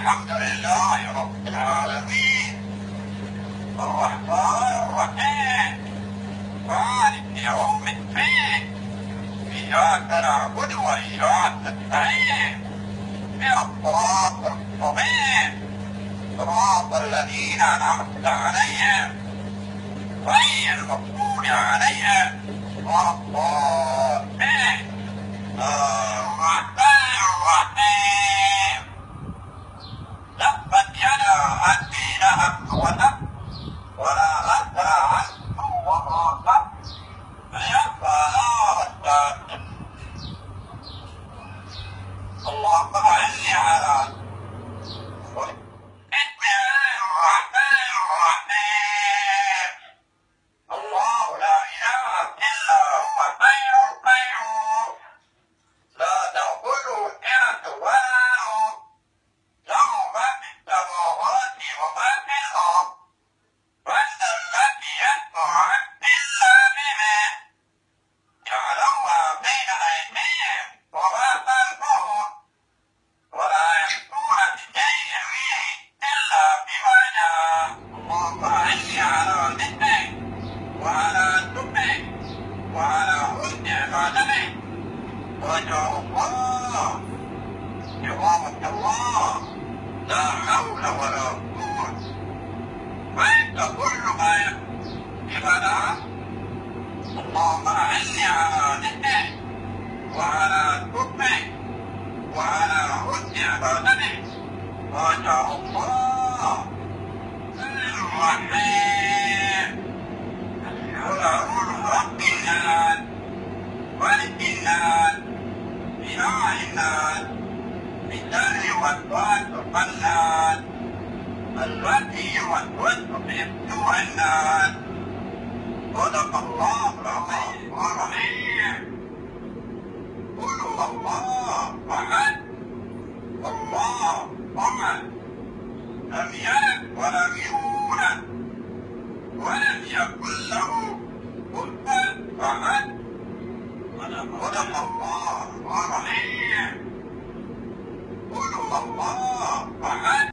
الحمد لله رب العالمين الرحمن الرحيم مالك يوم الدين إياك نعبد وإياك نستعين الصراط المستقيم صراط الذين أنعمت عليهم غير المغضوب عليهم ولا الضالين الرحمن الرحيم تبت يدا أبي لهب وتب ولا أدرى عنه وما كسب فيصلى نارا اللهم صل على بسم الله الرحمن الرحيم الله لا إله إلا هو الحي القيوم لا تأخذه سنة ولا نوم له ما في السماوات وما في الأرض من ذا الذي يشفع إلا بإذنه يعلم ما بين أيديهم وما خلفهم ولا يحيطون بشيء إلا بما شاء اللهم صل على ذكرك وعلى شكرك وعلى حسن عبادتك وجه الله إقامة الله لا حول ولا قوة وأنت كل ما عبادة اللهم أعني على ذكرك وعلى شكرك وعلى حسن عبادتك وجه الله الرحيم قل أعوذ برب الناس ملك الناس إله الناس من شر وسواس الخناس الذي يوسوس في صدور الناس صدق الله العظيم الرحيم قل هو الله أحد الله صمد لم يلد ولم يولد ولم يكن له كفوا أحد صدق الله الرحيم قل هو الله أحد